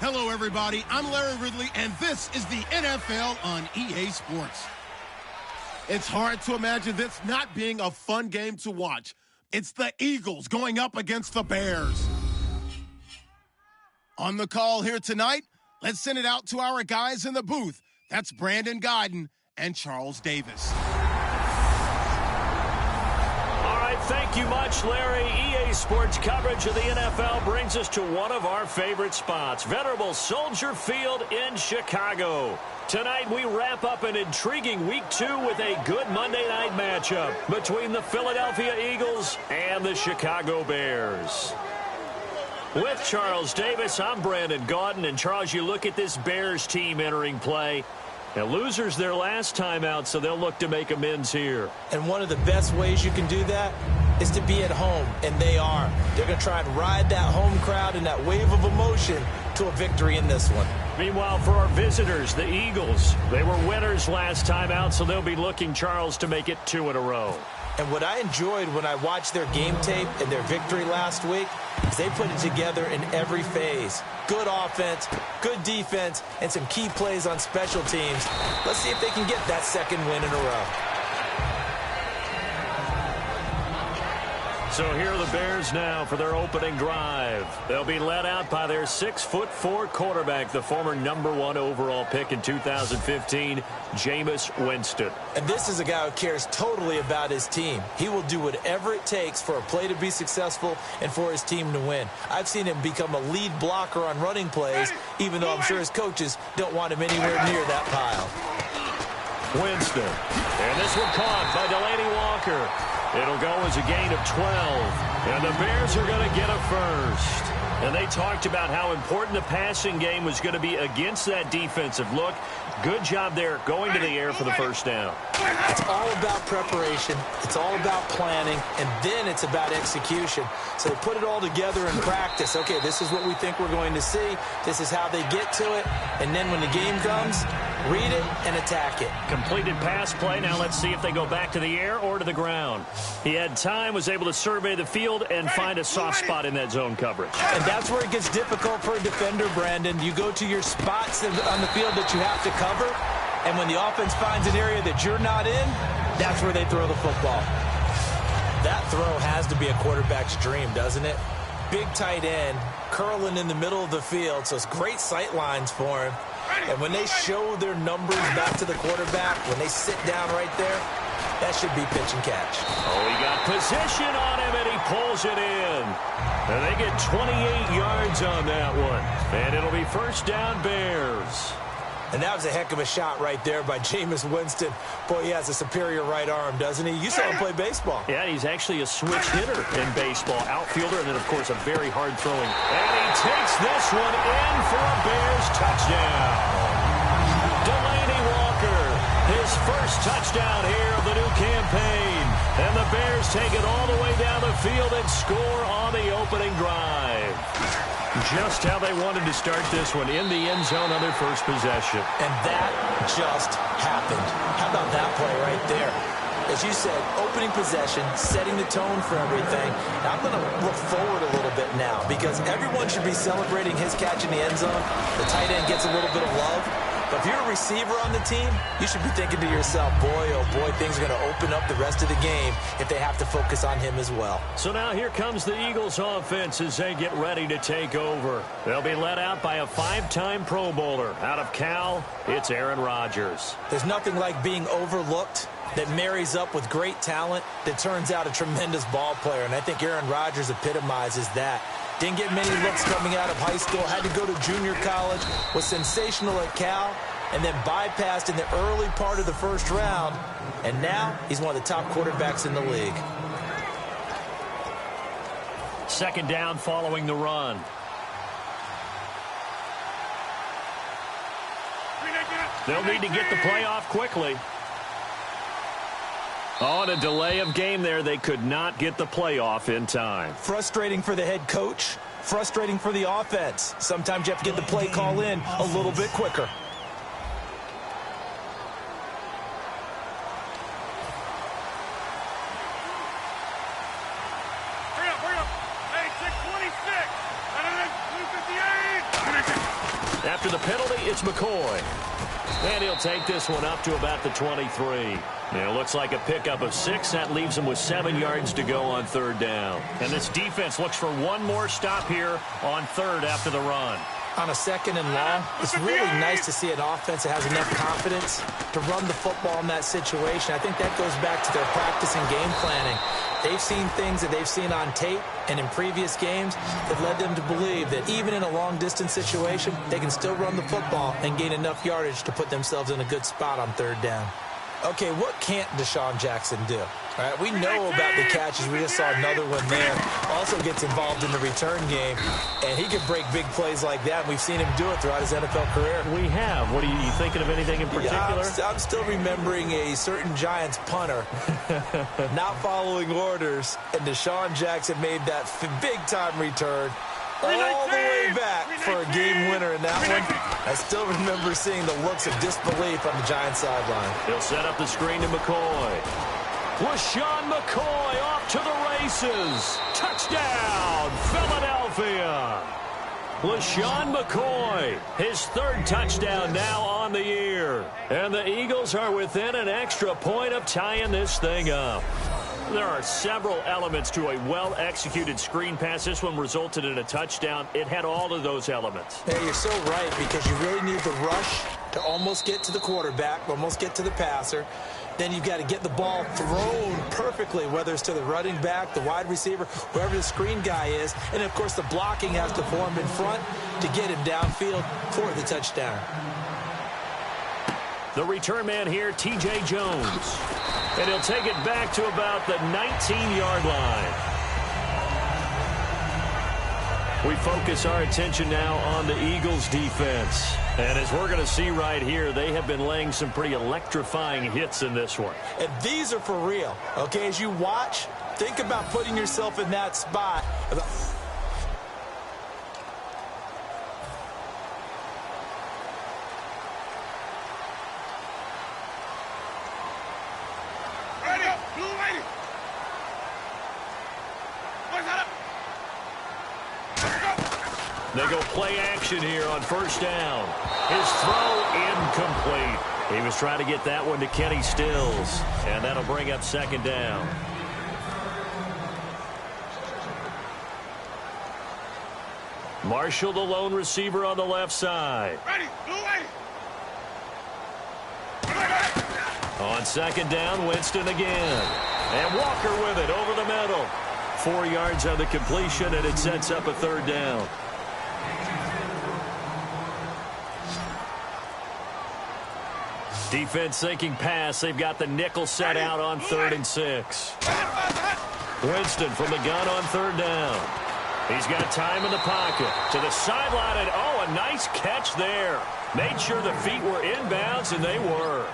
Hello, everybody. I'm Larry Ridley, and this is the NFL on EA Sports. It's hard to imagine this not being a fun game to watch. It's the Eagles going up against the Bears. On the call here tonight, let's send it out to our guys in the booth. That's Brandon Godden and Charles Davis. Thank you much, Larry. EA Sports coverage of the NFL brings us to one of our favorite spots, venerable Soldier Field in Chicago. Tonight, we wrap up an intriguing Week 2 with a good Monday night matchup between the Philadelphia Eagles and the Chicago Bears. With Charles Davis, I'm Brandon Gaudin. And, Charles, you look at this Bears team entering play. Now, losers their last time out, so they'll look to make amends here. And one of the best ways you can do that is to be at home, and they are. They're going to try and ride that home crowd and that wave of emotion to a victory in this one. Meanwhile, for our visitors, the Eagles, they were winners last time out, so they'll be looking, Charles, to make it 2 in a row. And what I enjoyed when I watched their game tape and their victory last week is they put it together in every phase. Good offense, good defense, and some key plays on special teams. Let's see if they can get that second win in a row. So here are the Bears now for their opening drive. They'll be led out by their 6'4" quarterback, the former #1 overall pick in 2015, Jameis Winston. And this is a guy who cares totally about his team. He will do whatever it takes for a play to be successul and for his team to win. I've seen him become a lead blocker on running plays, even though I'm sure his coaches don't want him anywhere near that pile. Winston. And this one caught by Delaney Walker. It'll go as a gain of 12. And the Bears are going to get a first. And they talked about how important the passing game was going to be against that defensive look. Good job there going to the air for the first down. It's all about preparation. It's all about planning. And then it's about execution. So they put it all together in practice. Okay, this is what we think we're going to see. This is how they get to it. And then when the game comes, read it and attack it. Completed pass play. Now let's see if they go back to the air or to the ground. He had time, was able to survey the field and find a soft spot in that zone coverage. And that's where it gets difficult for a defender, Brandon. You go to your spots on the field that you have to cover, and when the offense finds an area that you're not in, that's where they throw the football. That throw has to be a quarterback's dream, doesn't it? Big tight end, curling in the middle of the field, so it's great sight lines for him. And when they show their numbers back to the quarterback, when they sit down right there, that should be pitch and catch. Oh, he got position on him, and he pulls it in. And they get 28 yards on that one. And it'll be first down, Bears. And that was a heck of a shot right there by Jameis Winston. Boy, he has a superior right arm, doesn't he? You saw him play baseball. Yeah, he's actually a switch hitter in baseball. Outfielder, and then, of course, a very hard throwing. And he takes this one in for a Bears touchdown. Delaney Walker, his first touchdown here of the new campaign. And the Bears take it all the way down the field and score on the opening drive. Just how they wanted to start this one, in the end zone on their first possession. And that just happened. How about that play right there? As you said, opening possession, setting the tone for everything. Now, I'm going to look forward a little bit now because everyone should be celebrating his catch in the end zone. The tight end gets a little bit of love. But if you're a receiver on the team, you should be thinking to yourself, boy, oh boy, things are going to open up the rest of the game if they have to focus on him as well. So now here comes the Eagles offense as they get ready to take over. They'll be led out by a 5-time Pro Bowler. Out of Cal, it's Aaron Rodgers. There's nothing like being overlooked that marries up with great talent that turns out a tremendous ball player. And I think Aaron Rodgers epitomizes that. Didn't get many looks coming out of high school. Had to go to junior college. Was sensational at Cal. And then bypassed in the early part of the first round. And now he's one of the top quarterbacks in the league. Second down following the run. They'll need to get the play off quickly. On a delay of game there, they could not get the play off in time. Frustrating for the head coach. Frustrating for the offense. Sometimes you have to get the play call in a little bit quicker. Hurry up. Hey, 626. 258. After the penalty, it's McCoy. And he'll take this one up to about the 23. It looks like a pickup of 6. That leaves him with 7 yards to go on third down. And this defense looks for one more stop here on third after the run. On a 2nd and long, it's really nice to see an offense that has enough confidence to run the football in that situation. I think that goes back to their practice and game planning. They've seen things that they've seen on tape and in previous games that led them to believe that even in a long-distance situation, they can still run the football and gain enough yardage to put themselves in a good spot on third down. Okay, what can't Deshaun Jackson do? All right, we know about the catches. We just saw another one there. Also gets involved in the return game, and he can break big plays like that. We've seen him do it throughout his NFL career. We have. What are you thinking of anything in particular? Yeah, I'm still remembering a certain Giants punter not following orders, and Deshaun Jackson made that big-time return all the way back for a game winner in that one. I still remember seeing the looks of disbelief on the Giants sideline. He'll set up the screen to McCoy. LaShawn McCoy off to the races. Touchdown, Philadelphia. LaShawn McCoy, his 3rd touchdown now on the year. And the Eagles are within an extra point of tying this thing up. There are several elements to a well-executed screen pass. This one resulted in a touchdown. It had all of those elements. Yeah, you're so right, because you really need the rush to almost get to the quarterback, almost get to the passer. Then you've got to get the ball thrown perfectly, whether it's to the running back, the wide receiver, whoever the screen guy is. And, of course, the blocking has to form in front to get him downfield for the touchdown. The return man here, T.J. Jones. And he'll take it back to about the 19-yard line. We focus our attention now on the Eagles' defense. And as we're going to see right here, they have been laying some pretty electrifying hits in this one. And these are for real. Okay, as you watch, think about putting yourself in that spot. They go play action here on first down. His throw incomplete. He was trying to get that one to Kenny Stills, and that'll bring up 2nd down. Marshall, the lone receiver on the left side. On 2nd down, Winston again. And Walker with it over the middle. 4 yards on the completion, and it sets up a 3rd down. Defense thinking pass. They've got the nickel set out on 3rd and 6. Winston from the gun on 3rd down. He's got time in the pocket. To the sideline, and oh, a nice catch there. Made sure the feet were inbounds, and they were.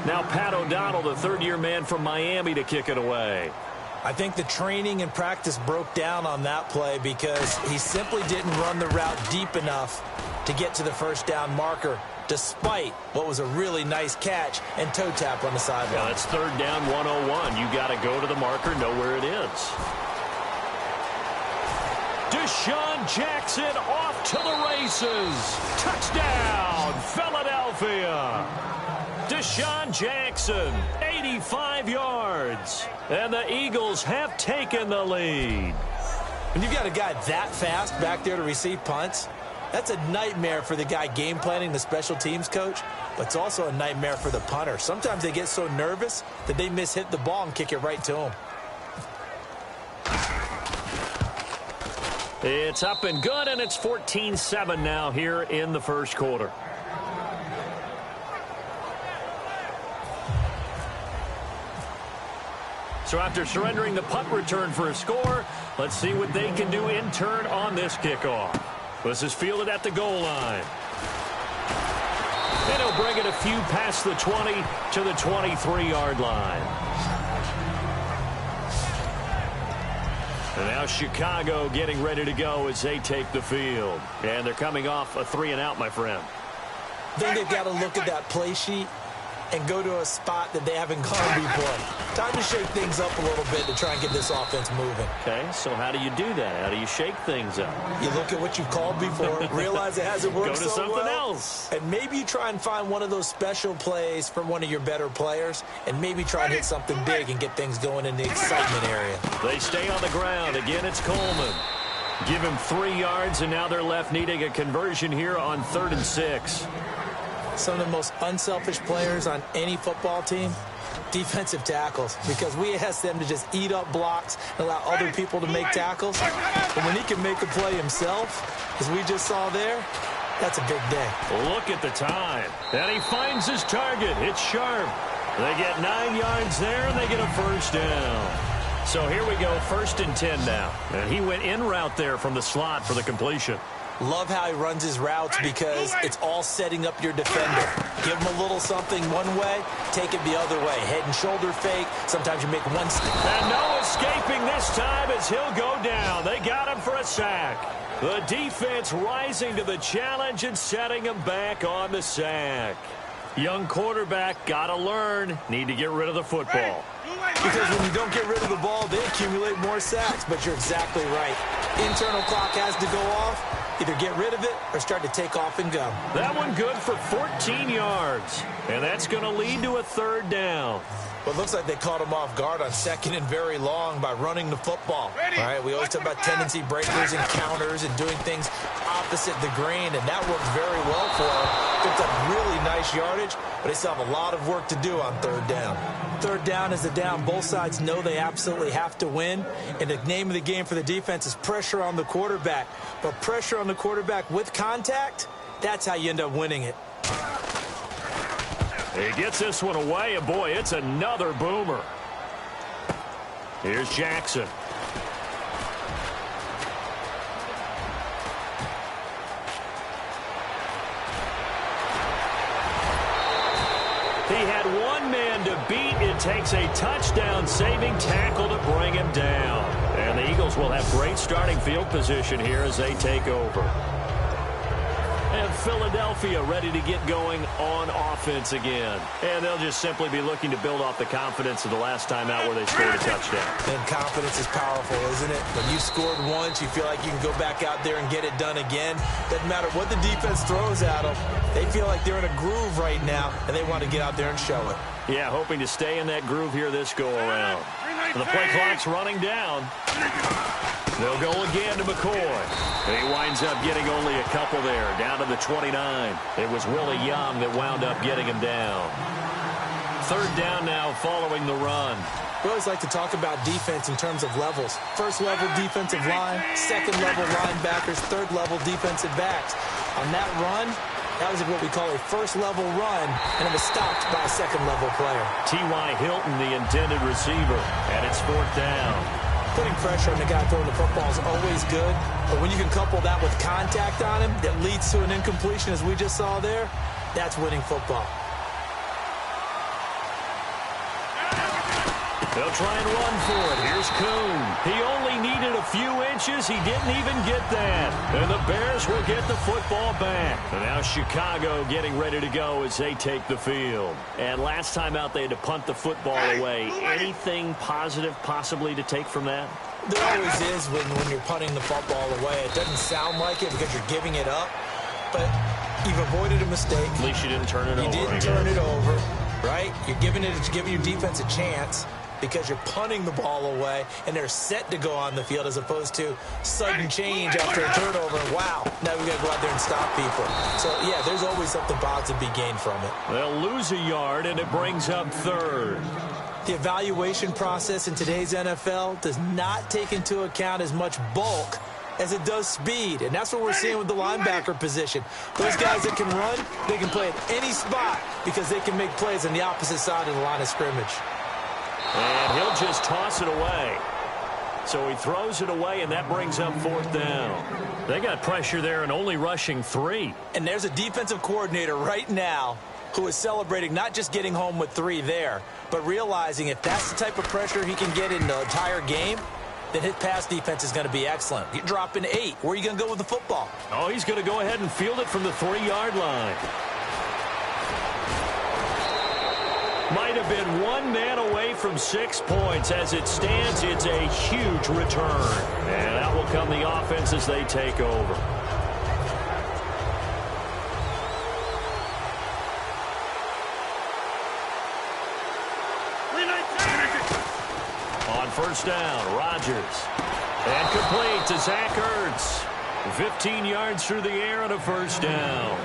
Now Pat O'Donnell, the 3rd-year man from Miami, to kick it away. I think the training and practice broke down on that play because he simply didn't run the route deep enough to get to the first down marker, despite what was a really nice catch and toe tap on the sideline. Yeah, that's 3rd down 101. You got to go to the marker, know where it is. Deshaun Jackson off to the races. Touchdown, Philadelphia. Deshaun Jackson, 85 yards. And the Eagles have taken the lead. When you've got a guy that fast back there to receive punts, that's a nightmare for the guy game planning, the special teams coach, but it's also a nightmare for the punter. Sometimes they get so nervous that they mishit the ball and kick it right to him. It's up and good, and it's 14-7 now here in the first quarter. So after surrendering the punt return for a score, let's see what they can do in turn on this kickoff. This is fielded at the goal line. And he'll bring it a few past the 20 to the 23-yard line. And now Chicago getting ready to go as they take the field. And they're coming off a 3-and-out, my friend. I think they've got to look at that play sheet and go to a spot that they haven't gone before. Time to shake things up a little bit to try and get this offense moving. Okay, so how do you do that? How do you shake things up? You look at what you've called before, realize it hasn't worked so well. Go to something else. And maybe you try and find one of those special plays from one of your better players, and maybe try and hit something big and get things going in the excitement area. They stay on the ground. Again, it's Coleman. Give him 3 yards, and now they're left needing a conversion here on 3rd and 6. Some of the most unselfish players on any football team, defensive tackles, because we ask them to just eat up blocks and allow other people to make tackles. But when he can make a play himself, as we just saw there, that's a big day. Look at the time. And he finds his target. It's sharp. They get 9 yards there, and they get a first down. So here we go, 1st and 10 now. And he went in route there from the slot for the completion. Love how he runs his routes because it's all setting up your defender. Give him a little something one way, take it the other way. Head and shoulder fake. Sometimes you make one step. And no escaping this time as he'll go down. They got him for a sack. The defense rising to the challenge and setting him back on the sack. Young quarterback, got to learn. Need to get rid of the football. Because when you don't get rid of the ball, they accumulate more sacks. But you're exactly right. Internal clock has to go off. Either get rid of it or start to take off and go. That one good for 14 yards. And that's going to lead to a 3rd down. Well, it looks like they caught him off guard on 2nd and very long by running the football. All right, we always talk about tendency breakers and counters and doing things opposite the grain, and that worked very well for them. Picked up really nice yardage, but they still have a lot of work to do on 3rd down. 3rd down is the down both sides know they absolutely have to win, and the name of the game for the defense is pressure on the quarterback. But pressure on the quarterback with contact, that's how you end up winning it. He gets this one away, and boy, it's another boomer. Here's Jackson. He had one man to beat. It takes a touchdown-saving tackle to bring him down. And the Eagles will have great starting field position here as they take over. And Philadelphia ready to get going on offense again. And they'll just simply be looking to build off the confidence of the last time out where they scored a touchdown. And confidence is powerful, isn't it? When you scored once, you feel like you can go back out there and get it done again. Doesn't matter what the defense throws at them. They feel like they're in a groove right now, and they want to get out there and show it. Yeah, hoping to stay in that groove here this go-around. The play clock's running down. They'll go again to McCoy. And he winds up getting only a couple there, down to the 29. It was Willie Young that wound up getting him down. 3rd down now following the run. We always like to talk about defense in terms of levels. 1st level defensive line, 2nd level linebackers, 3rd level defensive backs. On that run, that was what we call a 1st level run, and it was stopped by a 2nd level player. T.Y. Hilton, the intended receiver, and it's 4th down. Putting pressure on the guy throwing the football is always good, but when you can couple that with contact on him that leads to an incompletion, as we just saw there, that's winning football. They'll try and run for it. Here's Kuhn. He only needed a few inches. He didn't even get that. And the Bears will get the football back. And now Chicago getting ready to go as they take the field. And last time out, they had to punt the football away. Anything positive possibly to take from that? There always is when you're punting the football away. It doesn't sound like it because you're giving it up, but you've avoided a mistake. At least you didn't turn it over. You didn't turn it over, right? You're giving your defense a chance because you're punting the ball away, and they're set to go on the field as opposed to sudden change after a turnover. Wow, now we've got to go out there and stop people. So, yeah, there's always something positive to be gained from it. They'll lose a yard, and it brings up 3rd. The evaluation process in today's NFL does not take into account as much bulk as it does speed, and that's what we're seeing with the linebacker position. Those guys that can run, they can play at any spot because they can make plays on the opposite side of the line of scrimmage. And he'll just toss it away. So he throws it away, and that brings up 4th down. They got pressure there and only rushing 3. And there's a defensive coordinator right now who is celebrating not just getting home with 3 there, but realizing if that's the type of pressure he can get in the entire game, then his pass defense is going to be excellent. You're dropping 8. Where are you going to go with the football? Oh, he's going to go ahead and field it from the 3-yard line. Might have been one man away from 6 points. As it stands, it's a huge return. And out will come the offense as they take over. On first down, Rodgers. And complete to Zach Ertz. 15 yards through the air and a first down.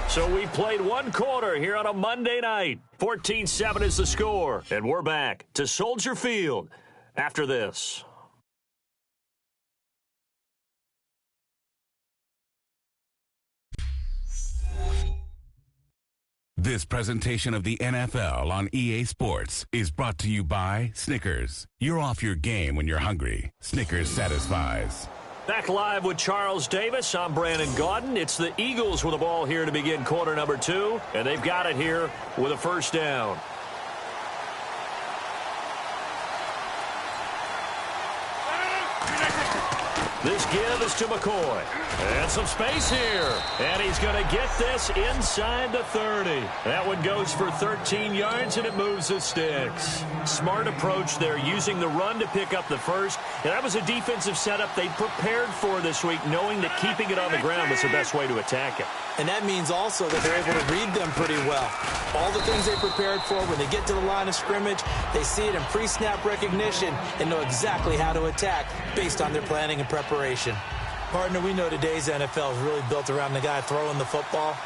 So we played one quarter here on a Monday night. 14-7 is the score. And we're back to Soldier Field after this. This presentation of the NFL on EA Sports is brought to you by Snickers. You're off your game when you're hungry. Snickers satisfies. Back live with Charles Davis. I'm Brandon Gaudin. It's the Eagles with the ball here to begin quarter number 2, and they've got it here with a first down. This give is to McCoy. And some space here. And he's going to get this inside the 30. That one goes for 13 yards, and it moves the sticks. Smart approach there, using the run to pick up the first. And that was a defensive setup they prepared for this week, knowing that keeping it on the ground was the best way to attack it. And that means also that they're able to read them pretty well. All the things they prepared for, when they get to the line of scrimmage, they see it in pre-snap recognition and know exactly how to attack based on their planning and preparation. Partner, we know today's NFL is really built around the guy throwing the football.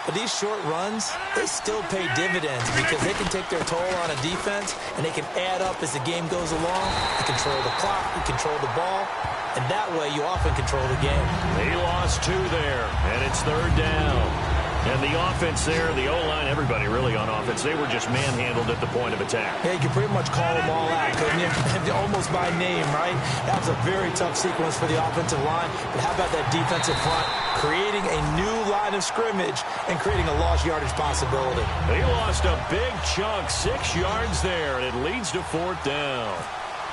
But these short runs, they still pay dividends because they can take their toll on a defense and they can add up as the game goes along. You control the clock, you control the ball, and that way you often control the game. He lost 2 there, and it's third down. And the offense there, the O-line, everybody really on offense, they were just manhandled at the point of attack. Yeah, you could pretty much call them all out, couldn't you? Almost by name, right? That was a very tough sequence for the offensive line. But how about that defensive front creating a new line of scrimmage and creating a lost yardage possibility? He lost a big chunk, 6 yards there, and it leads to fourth down.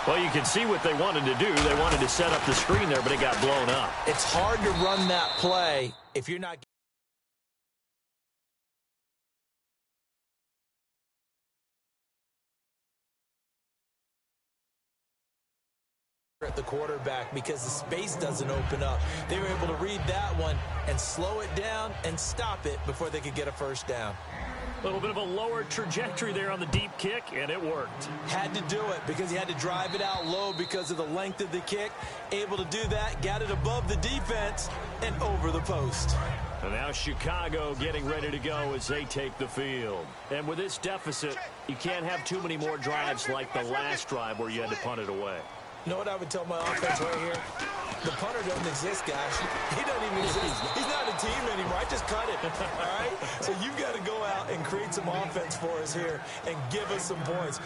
Well, you can see what they wanted to do. They wanted to set up the screen there, but it got blown up. It's hard to run that play if you're not at the quarterback because the space doesn't open up. They were able to read that one and slow it down and stop it before they could get a first down. A little bit of a lower trajectory there on the deep kick, and it worked. Had to do it because he had to drive it out low because of the length of the kick. Able to do that, got it above the defense and over the post. And now Chicago getting ready to go as they take the field. And with this deficit, you can't have too many more drives like the last drive where you had to punt it away. You know what I would tell my offense right here? The punter doesn't exist, guys. He doesn't even exist. He's not a team anymore. I just cut it, all right? So you've got to go out and create some offense for us here and give us some points.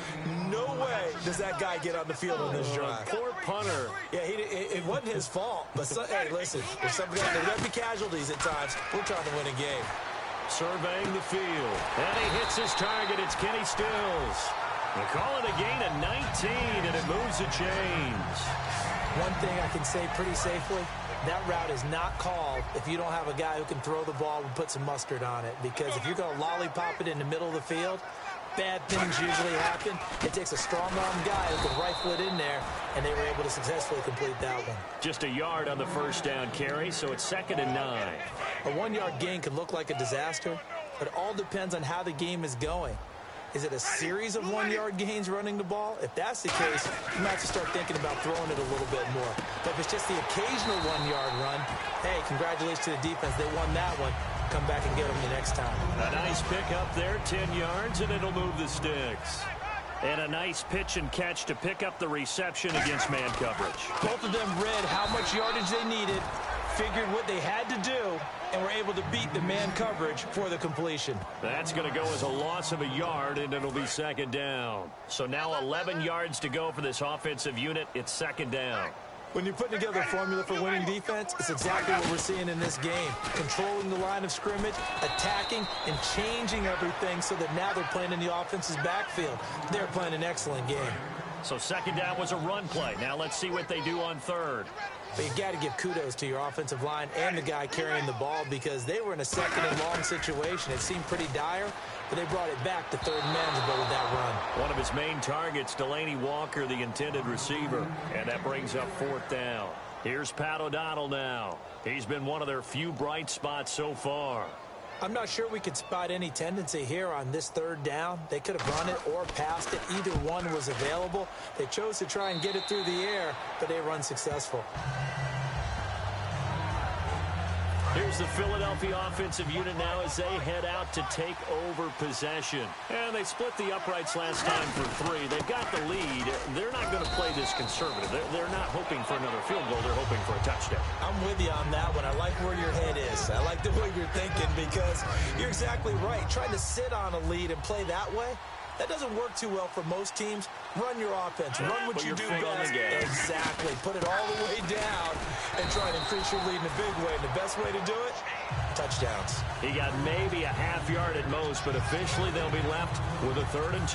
No way does that guy get on the field on this drive. Poor punter. Yeah, it wasn't his fault. But, hey, listen, there's got to be casualties at times. We're trying to win a game. Surveying the field. And he hits his target. It's Kenny Stills. They call it a gain of 19, and it moves the chains. One thing I can say pretty safely, that route is not called if you don't have a guy who can throw the ball and put some mustard on it. Because if you're going to lollipop it in the middle of the field, bad things usually happen. It takes a strong-arm guy who can rifle it in there, and they were able to successfully complete that one. Just a yard on the first down carry, so it's 2nd and 9. A 1-yard gain can look like a disaster, but it all depends on how the game is going. Is it a series of 1-yard gains running the ball? If that's the case, you might have to start thinking about throwing it a little bit more. But if it's just the occasional 1-yard run, hey, congratulations to the defense. They won that one. Come back and get them the next time. A nice pick up there, 10 yards, and it'll move the sticks. And a nice pitch and catch to pick up the reception against man coverage. Both of them read how much yardage they needed, figured what they had to do, and were able to beat the man coverage for the completion. That's going to go as a loss of a yard, and it'll be 2nd down. So now 11 yards to go for this offensive unit. It's 2nd down. When you're putting together a formula for winning defense, it's exactly what we're seeing in this game. Controlling the line of scrimmage, attacking, and changing everything so that now they're playing in the offense's backfield. They're playing an excellent game. So second down was a run play. Now let's see what they do on third. But you've got to give kudos to your offensive line and the guy carrying the ball because they were in a second and long situation. It seemed pretty dire, but they brought it back to third and manageable with that run. One of his main targets, Delaney Walker, the intended receiver. And that brings up fourth down. Here's Pat O'Donnell now. He's been one of their few bright spots so far. I'm not sure we could spot any tendency here on this third down. They could have run it or passed it. Either one was available. They chose to try and get it through the air, but they were unsuccessful. Here's the Philadelphia offensive unit now as they head out to take over possession. And they split the uprights last time for 3. They've got the lead. They're not going to play this conservative. They're not hoping for another field goal. They're hoping for a touchdown. I'm with you on that one. I like where your head is. I like the way you're thinking because you're exactly right. Trying to sit on a lead and play that way, that doesn't work too well for most teams. Run your offense. Run what you do best. Exactly. Put it all the way down and try and increase your lead in a big way. And the best way to do it, touchdowns. He got maybe a half yard at most, but officially they'll be left with a 3rd and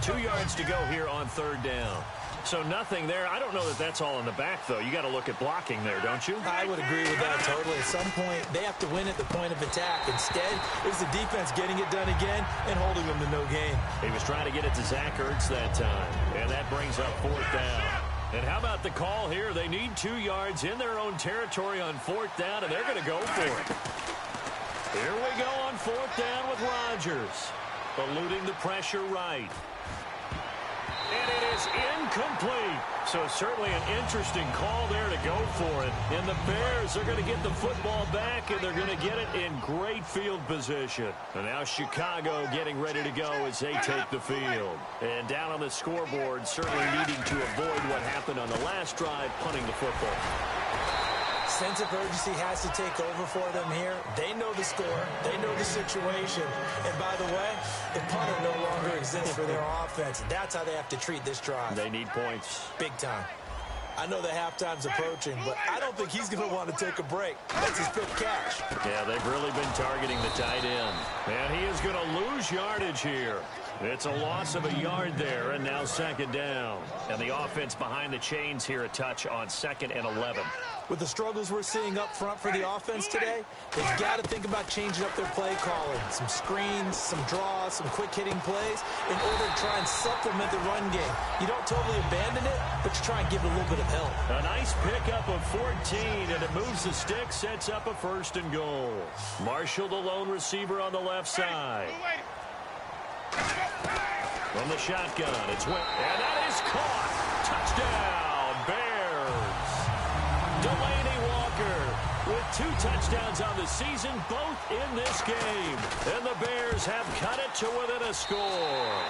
2. 2 yards to go here on third down. So nothing there. I don't know that that's all in the back, though. You got to look at blocking there, don't you? I would agree with that totally. At some point, they have to win at the point of attack. Instead, it was the defense getting it done again and holding them to no gain. He was trying to get it to Zach Ertz that time, and that brings up fourth down. And how about the call here? They need 2 yards in their own territory on fourth down, and they're going to go for it. Here we go on fourth down with Rodgers. Eluding the pressure right. And it is incomplete. So certainly an interesting call there to go for it. And the Bears are going to get the football back, and they're going to get it in great field position. And now Chicago getting ready to go as they take the field. And down on the scoreboard, certainly needing to avoid what happened on the last drive, punting the football. Sense of urgency has to take over for them here. They know the score. They know the situation. And by the way, the punter no longer exists for their offense. That's how they have to treat this drive. They need points. Big time. I know the halftime's approaching, but I don't think he's going to want to take a break. That's his 5th catch. Yeah, they've really been targeting the tight end. And he is going to lose yardage here. It's a loss of a yard there, and now second down. And the offense behind the chains here a touch on 2nd and 11. With the struggles we're seeing up front for the offense today, they've got to think about changing up their play calling. Some screens, some draws, some quick-hitting plays in order to try and supplement the run game. You don't totally abandon it, but you try and give it a little bit of help. A nice pickup of 14, and it moves the stick, sets up a 1st and goal. Marshall, the lone receiver on the left side. From the shotgun, it's went, and that is caught. Touchdown, Bears. Delaney Walker with 2 touchdowns on the season, both in this game. And the Bears have cut it to within a score.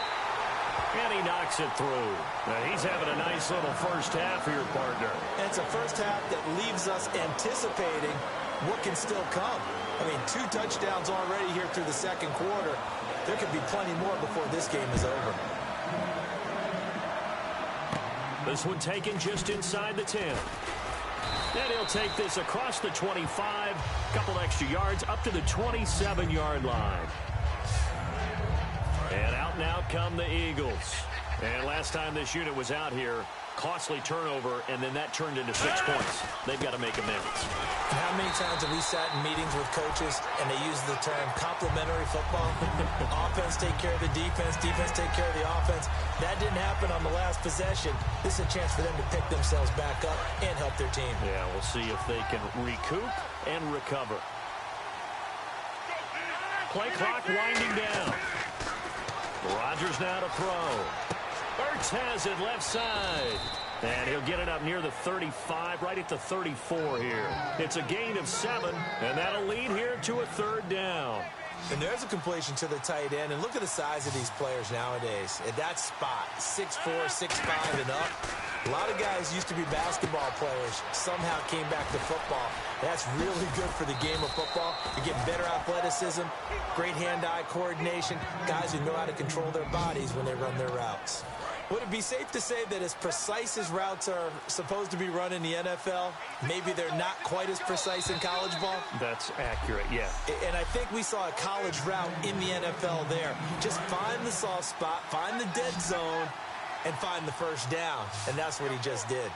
And he knocks it through. Now he's having a nice little first half here, partner. And it's a first half that leaves us anticipating what can still come. I mean, 2 touchdowns already here through the second quarter. There could be plenty more before this game is over. This one taken just inside the 10. And he'll take this across the 25, couple extra yards, up to the 27-yard line. And out now come the Eagles. And last time this unit was out here, costly turnover, and then that turned into 6 points. They've got to make amends. How many times have we sat in meetings with coaches and they use the term complementary football? Offense take care of the defense, defense take care of the offense. That didn't happen on the last possession. This is a chance for them to pick themselves back up and help their team. Yeah, we'll see if they can recoup and recover. Play clock winding down. Rodgers now to throw. Ertz has it left side. And he'll get it up near the 35, right at the 34 here. It's a gain of 7, and that'll lead here to a 3rd down. And there's a completion to the tight end. And look at the size of these players nowadays. At that spot, 6'4", 6'5", and up. A lot of guys used to be basketball players, somehow came back to football. That's really good for the game of football. You're getting better athleticism, great hand-eye coordination, guys who know how to control their bodies when they run their routes. Would it be safe to say that as precise as routes are supposed to be run in the NFL, maybe they're not quite as precise in college ball? That's accurate, yeah. And I think we saw a college route in the NFL there. Just find the soft spot, find the dead zone, and find the first down, and that's what he just did.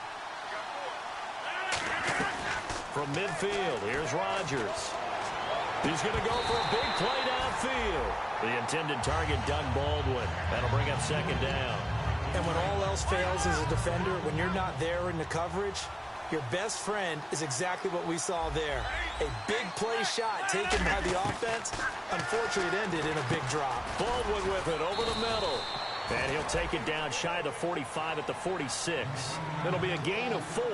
From midfield, here's Rodgers. He's going to go for a big play downfield. The intended target, Doug Baldwin. That'll bring up second down. And when all else fails as a defender, when you're not there in the coverage, your best friend is exactly what we saw there. A big play shot taken by the offense. Unfortunately, it ended in a big drop. Baldwin with it over the middle. And he'll take it down shy of the 45 at the 46. It'll be a gain of 4.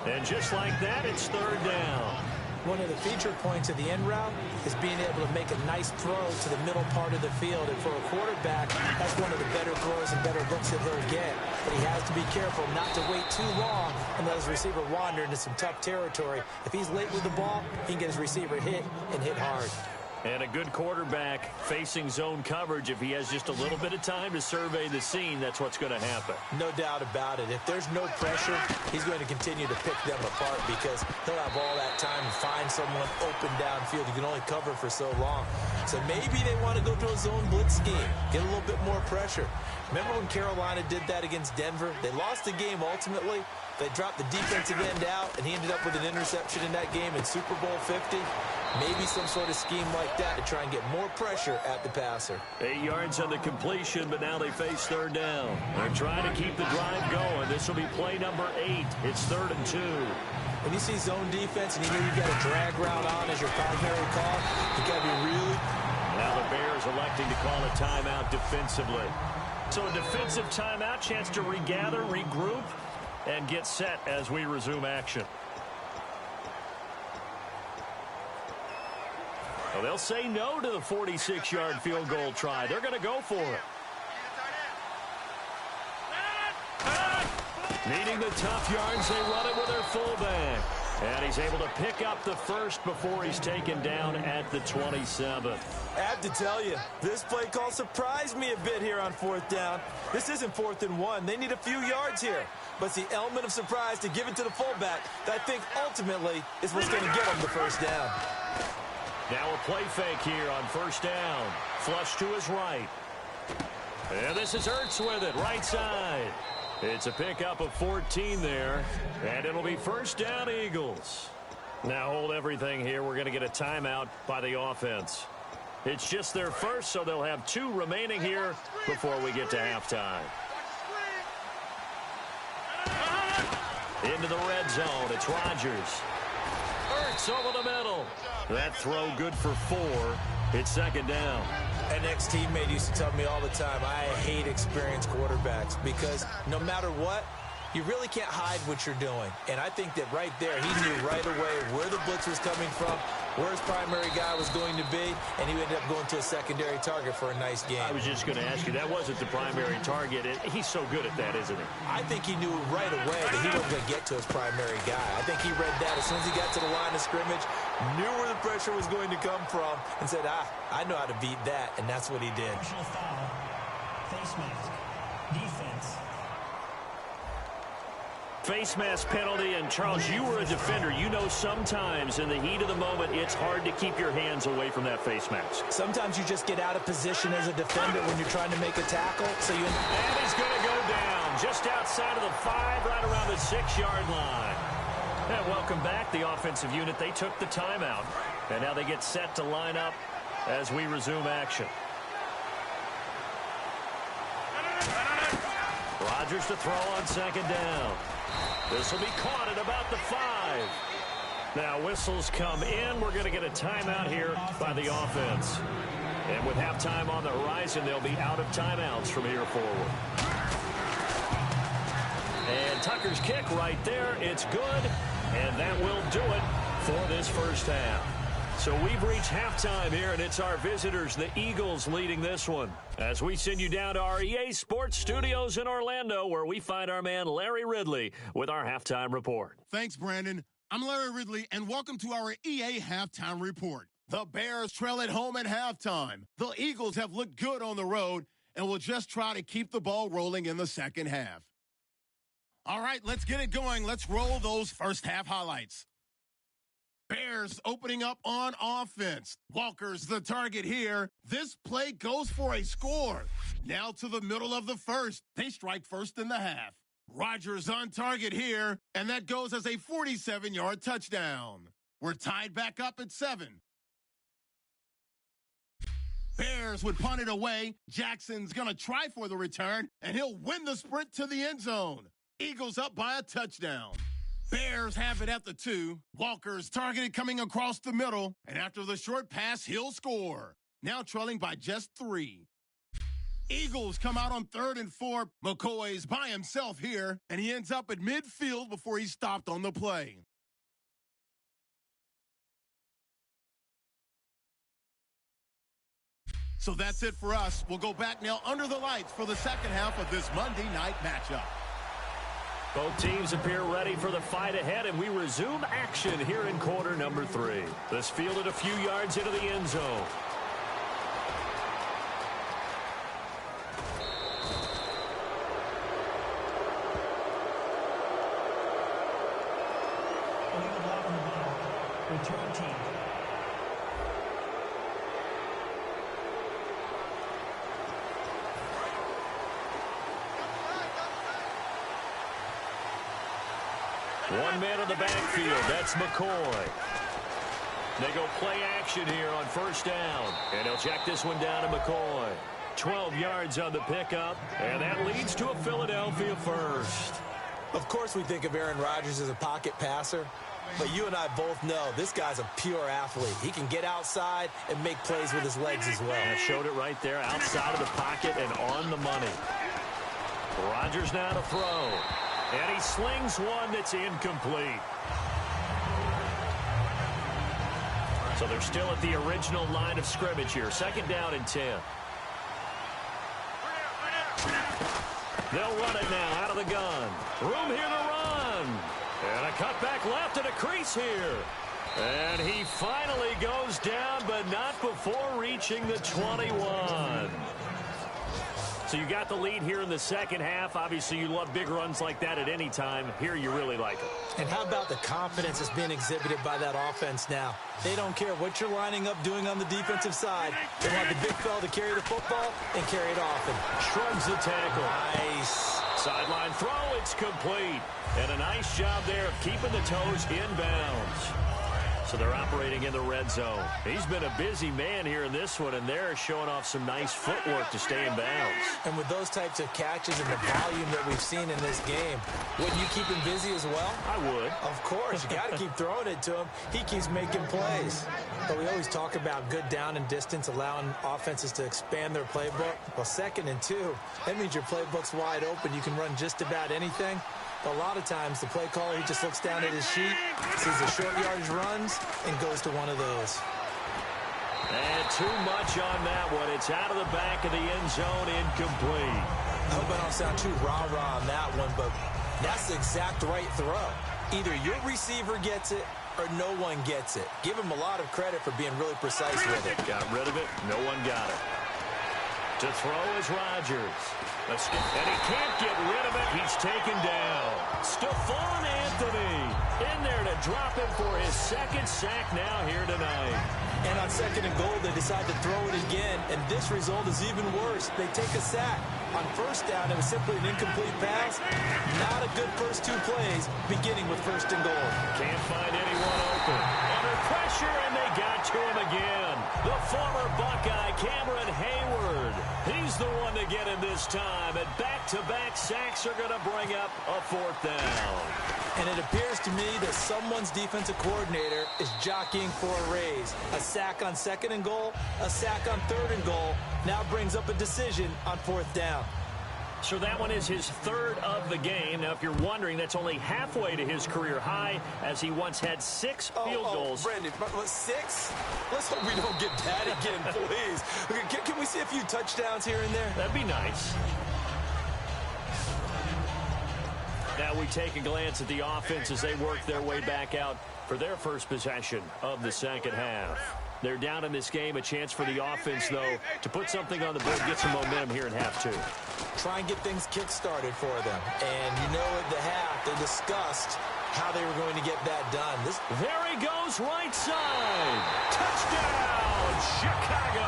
And just like that, it's third down. One of the feature points of the end route is being able to make a nice throw to the middle part of the field. And for a quarterback, that's one of the better throws and better looks that he'll get. But he has to be careful not to wait too long and let his receiver wander into some tough territory. If he's late with the ball, he can get his receiver hit and hit hard. And a good quarterback facing zone coverage, if he has just a little bit of time to survey the scene, that's what's going to happen. No doubt about it. If there's no pressure, he's going to continue to pick them apart because he'll have all that time to find someone open downfield. You can only cover for so long. So maybe they want to go to a zone blitz scheme, get a little bit more pressure. Remember when Carolina did that against Denver? They lost the game ultimately. They dropped the defensive end out, and he ended up with an interception in that game in Super Bowl 50. Maybe some sort of scheme like that to try and get more pressure at the passer. 8 yards on the completion, but now they face third down. They're trying to keep the drive going. This will be play number 8. It's 3rd and 2. When you see zone defense and you know you've got a drag route on as your primary call, you got to be really... Now the Bears electing to call a timeout defensively. So a defensive timeout, chance to regather, regroup, and get set as we resume action. Well, they'll say no to the 46-yard field goal try. They're going to go for it. Needing the tough yards, they run it with their fullback. And he's able to pick up the first before he's taken down at the 27. I have to tell you, this play call surprised me a bit here on 4th down. This isn't 4th and 1. They need a few yards here. But it's the element of surprise to give it to the fullback that I think ultimately is what's going to get them the first down. Now a play fake here on 1st down. Flush to his right. And this is Ertz with it, right side. It's a pickup of 14 there, and it'll be 1st down Eagles. Now hold everything here. We're going to get a timeout by the offense. It's just their first, so they'll have 2 remaining here before we get to halftime. Into the red zone, it's Rodgers. Ertz over the middle. That throw good for 4. It's 2nd down. An ex-teammate used to tell me all the time, I hate experienced quarterbacks because no matter what, you really can't hide what you're doing. And I think that right there, he knew right away where the blitz was coming from, where his primary guy was going to be, and he ended up going to a secondary target for a nice game. I was just going to ask you, that wasn't the primary target. He's so good at that, isn't he? I think he knew right away that he wasn't going to get to his primary guy. I think he read that as soon as he got to the line of scrimmage, knew where the pressure was going to come from, and said, I know how to beat that, and that's what he did. Personal foul, face mask, defense. Face mask penalty, and Charles, you were a defender. You know sometimes in the heat of the moment, it's hard to keep your hands away from that face mask. Sometimes you just get out of position as a defender when you're trying to make a tackle. And he's going to go down just outside of the 5, right around the 6-yard line. And welcome back, the offensive unit. They took the timeout, and now they get set to line up as we resume action. Rodgers to throw on 2nd down. This will be caught at about the 5. Now whistles come in. We're going to get a timeout here by the offense. And with halftime on the horizon, they'll be out of timeouts from here forward. And Tucker's kick right there. It's good. And that will do it for this first half. So we've reached halftime here, and it's our visitors, the Eagles, leading this one. As we send you down to our EA Sports Studios in Orlando, where we find our man Larry Ridley with our halftime report. Thanks, Brandon. I'm Larry Ridley, and welcome to our EA Halftime Report. The Bears trail at home at halftime. The Eagles have looked good on the road and will just try to keep the ball rolling in the second half. All right, let's get it going. Let's roll those first half highlights. Bears opening up on offense. Walker's the target here. This play goes for a score. Now to the middle of the first. They strike first in the half. Rodgers on target here, and that goes as a 47-yard touchdown. We're tied back up at 7. Bears would punt it away. Jackson's going to try for the return, and he'll win the sprint to the end zone. Eagles up by a touchdown. Bears have it at the 2. Walker's targeted coming across the middle, and after the short pass, he'll score. Now trailing by just 3. Eagles come out on 3rd and 4. McCoy's by himself here, and he ends up at midfield before he's stopped on the play. So that's it for us. We'll go back now under the lights for the second half of this Monday night matchup. Both teams appear ready for the fight ahead, and we resume action here in quarter number 3. This fielded a few yards into the end zone. Return team. One man in the backfield. That's McCoy. They go play action here on first down. And he'll check this one down to McCoy. 12 yards on the pickup. And that leads to a Philadelphia first. Of course we think of Aaron Rodgers as a pocket passer. But you and I both know this guy's a pure athlete. He can get outside and make plays with his legs as well. And showed it right there outside of the pocket and on the money. Rodgers now to throw. And he slings one that's incomplete. So they're still at the original line of scrimmage here. Second down and 10. They'll run it now out of the gun. Room here to run. And a cutback left and a crease here. And he finally goes down, but not before reaching the 21. So you got the lead here in the second half. Obviously, you love big runs like that at any time. Here, you really like it. And how about the confidence that's being exhibited by that offense now? They don't care what you're lining up doing on the defensive side. They want the big fella to carry the football and carry it often. Shrugs the tackle. Nice. Sideline throw, it's complete. And a nice job there of keeping the toes inbounds. So they're operating in the red zone. He's been a busy man here in this one, and they're showing off some nice footwork to stay in bounds. And with those types of catches and the volume that we've seen in this game, wouldn't you keep him busy as well? I would. Of course. You got to keep throwing it to him. He keeps making plays. But we always talk about good down and distance, allowing offenses to expand their playbook. Well, 2nd and 2, that means your playbook's wide open. You can run just about anything. But a lot of times, the play caller, he just looks down at his sheet, sees the short yardage runs, and goes to one of those. And too much on that one. It's out of the back of the end zone, incomplete. I hope I don't sound too rah-rah on that one, but that's the exact right throw. Either your receiver gets it or no one gets it. Give him a lot of credit for being really precise with it. Got rid of it. No one got it. To throw is Rodgers. And he can't get rid of it. He's taken down. Stephon Anthony in there to drop him for his 2nd sack now here tonight. And on 2nd and goal, they decide to throw it again, and this result is even worse. They take a sack. On first down, it was simply an incomplete pass. Not a good first 2 plays, beginning with 1st and goal. Can't find anyone open. Under pressure, and they got to him again. The former Buckeye, Cameron Hayward. He's the one to get him this time, and back-to-back sacks are going to bring up a 4th down. And it appears to me that someone's defensive coordinator is jockeying for a raise. A sack on 2nd and goal, a sack on 3rd and goal, now brings up a decision on 4th down. So that one is his 3rd of the game. Now, if you're wondering, that's only halfway to his career high, as he once had 6 field goals. Brendan, 6? Let's hope we don't get that again, please. Can we see a few touchdowns here and there? That'd be nice. Now we take a glance at the offense as they work their way back out for their first possession of the second half. They're down in this game. A chance for the offense, though, to put something on the board, get some momentum here in half 2. Try and get things kick-started for them. And you know at the half, they discussed how they were going to get that done. There he goes, right side. Touchdown, Chicago.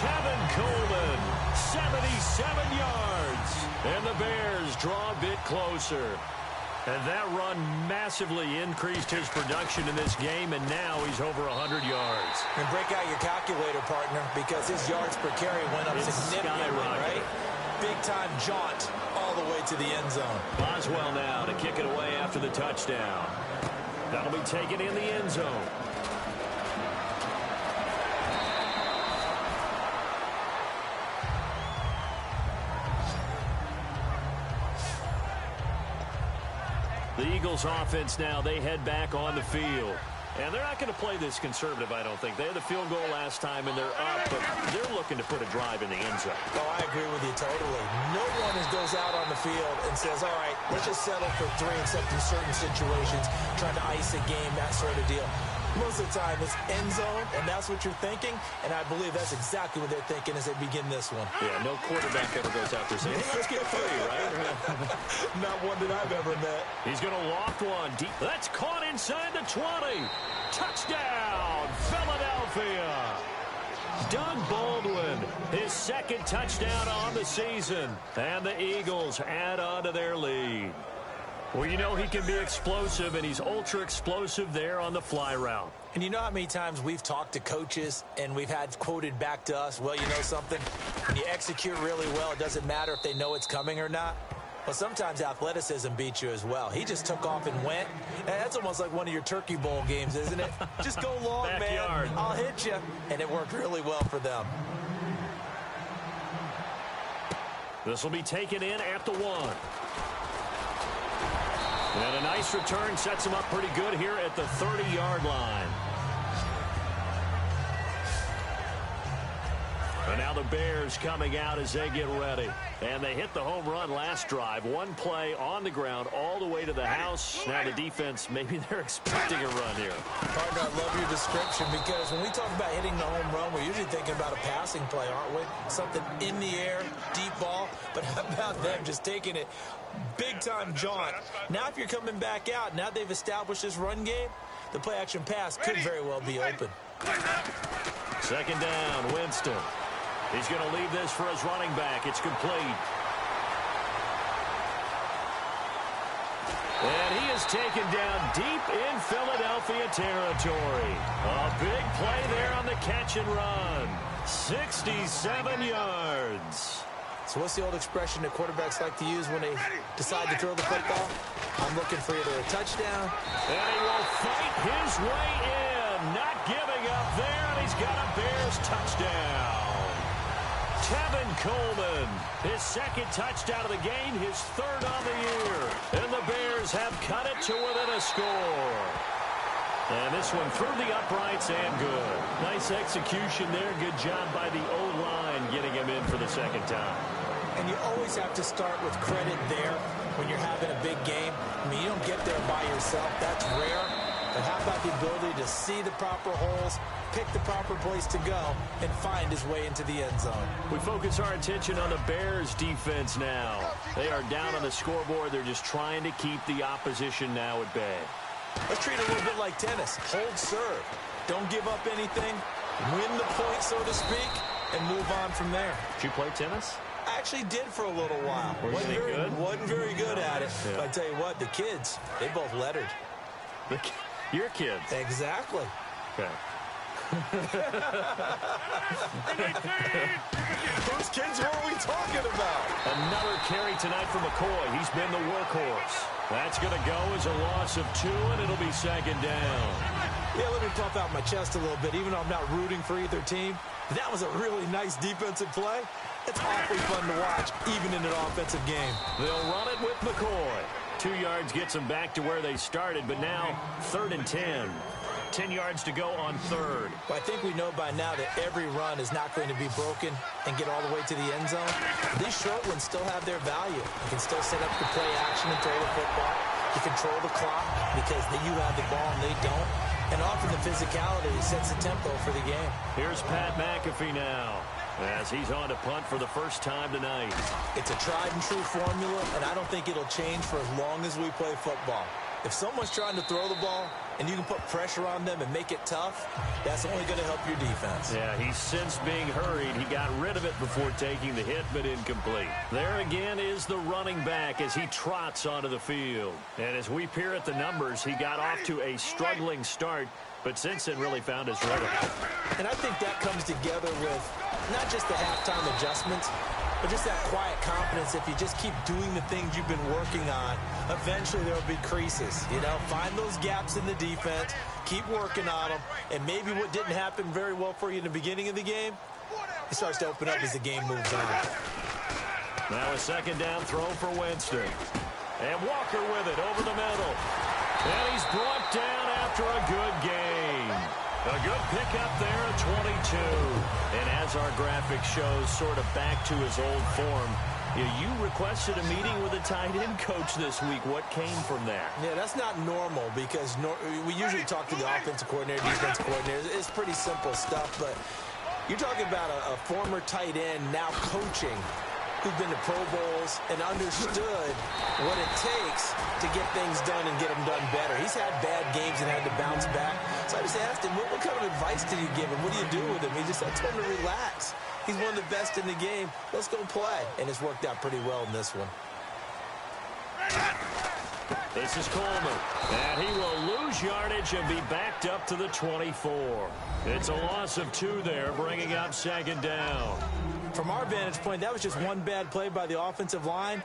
Tevin Coleman, 77 yards. And the Bears draw a bit closer. And that run massively increased his production in this game, and now he's over 100 yards. And break out your calculator, partner, because his yards per carry went up significantly, right? Big-time jaunt all the way to the end zone. Boswell now to kick it away after the touchdown. That'll be taken in the end zone. The Eagles offense now, they head back on the field. And they're not going to play this conservative, I don't think. They had the field goal last time, and they're up, but they're looking to put a drive in the end zone. Oh, I agree with you totally. No one goes out on the field and says, all right, let's just settle for 3, except in certain situations, trying to ice a game, that sort of deal. Most of the time, it's end zone, and that's what you're thinking, and I believe that's exactly what they're thinking as they begin this one. Yeah, no quarterback ever goes out there saying, hey, let's get 3, right? Not one that I've ever met. He's going to loft one deep. That's caught inside the 20. Touchdown, Philadelphia. Doug Baldwin, his second touchdown on the season, and the Eagles add on to their lead. Well, you know he can be explosive, and he's ultra-explosive there on the fly route. And you know how many times we've talked to coaches and we've had quoted back to us, well, you know something? When you execute really well, it doesn't matter if they know it's coming or not. Well, sometimes athleticism beats you as well. He just took off and went. And that's almost like one of your Turkey Bowl games, isn't it? Just go long, Backyard. man. I'll hit you. And it worked really well for them. This will be taken in at the 1. And a nice return sets him up pretty good here at the 30-yard line. And now the Bears coming out as they get ready. And they hit the home run last drive. One play on the ground all the way to the house. Now the defense, maybe they're expecting a run here. Partner, I love your description because when we talk about hitting the home run, we're usually thinking about a passing play, aren't we? Something in the air, deep ball. But how about them just taking it big-time jaunt? Now if you're coming back out, now they've established this run game, the play-action pass could very well be open. Second down, Winston. He's going to leave this for his running back. It's complete. And he is taken down deep in Philadelphia territory. A big play there on the catch and run. 67 yards. So what's the old expression that quarterbacks like to use when they decide to throw the football? I'm looking for either a touchdown. And he will fight his way in. Not giving up there, and he's got a Bears touchdown. Tevin Coleman, his second touchdown of the game, his third on the year. And the Bears have cut it to within a score. And this one through the uprights and good. Nice execution there. Good job by the O-line getting him in for the second time. And you always have to start with credit there when you're having a big game. I mean, you don't get there by yourself. That's rare. But how about the ability to see the proper holes, pick the proper place to go, and find his way into the end zone? We focus our attention on the Bears defense now. They are down on the scoreboard. They're just trying to keep the opposition now at bay. Let's treat it a little bit like tennis. Hold serve. Don't give up anything. Win the point, so to speak, and move on from there. Did you play tennis? I actually did for a little while. Wasn't very good at it. Yeah. But I tell you what, the kids, they both lettered. Your kids? Exactly. Okay. Whose kids were we talking about? Another carry tonight for McCoy. He's been the workhorse. That's going to go as a loss of 2, and it'll be second down. Yeah, let me puff out my chest a little bit, even though I'm not rooting for either team. That was a really nice defensive play. It's awfully fun to watch, even in an offensive game. They'll run it with McCoy. 2 yards gets them back to where they started, but now 3rd and 10. 10 yards to go on 3rd. Well, I think we know by now that every run is not going to be broken and get all the way to the end zone. These short ones still have their value. You can still set up the play action and throw the football. You control the clock because you have the ball and they don't. And often the physicality sets the tempo for the game. Here's Pat McAfee now, as he's on to punt for the first time tonight. It's a tried-and-true formula, and I don't think it'll change for as long as we play football. If someone's trying to throw the ball and you can put pressure on them and make it tough, that's only going to help your defense. Yeah, he's since being hurried. He got rid of it before taking the hit, but incomplete. There again is the running back as he trots onto the field. And as we peer at the numbers, he got off to a struggling start, but since then really found his rhythm. And I think that comes together with not just the halftime adjustments, but just that quiet confidence. If you just keep doing the things you've been working on, eventually there will be creases. You know, find those gaps in the defense, keep working on them, and maybe what didn't happen very well for you in the beginning of the game, it starts to open up as the game moves on. Now a second down throw for Winston. And Walker with it over the middle. And he's brought down after a good game. A good pickup there at 22. And as our graphic shows, sort of back to his old form. You requested a meeting with a tight end coach this week. What came from that? Yeah, that's not normal because we usually talk to the offensive coordinator, defensive coordinator. It's pretty simple stuff, but you're talking about a former tight end now coaching who's been to Pro Bowls and understood what it takes to get things done and get them done better. He's had bad games and had to bounce back. So I just asked him, what kind of advice did you give him? What do you do with him? He just said, I told him to relax. He's one of the best in the game. Let's go play. And it's worked out pretty well in this one. This is Coleman. And he will lose yardage and be backed up to the 24. It's a loss of 2 there, bringing up second down. From our vantage point, that was just one bad play by the offensive line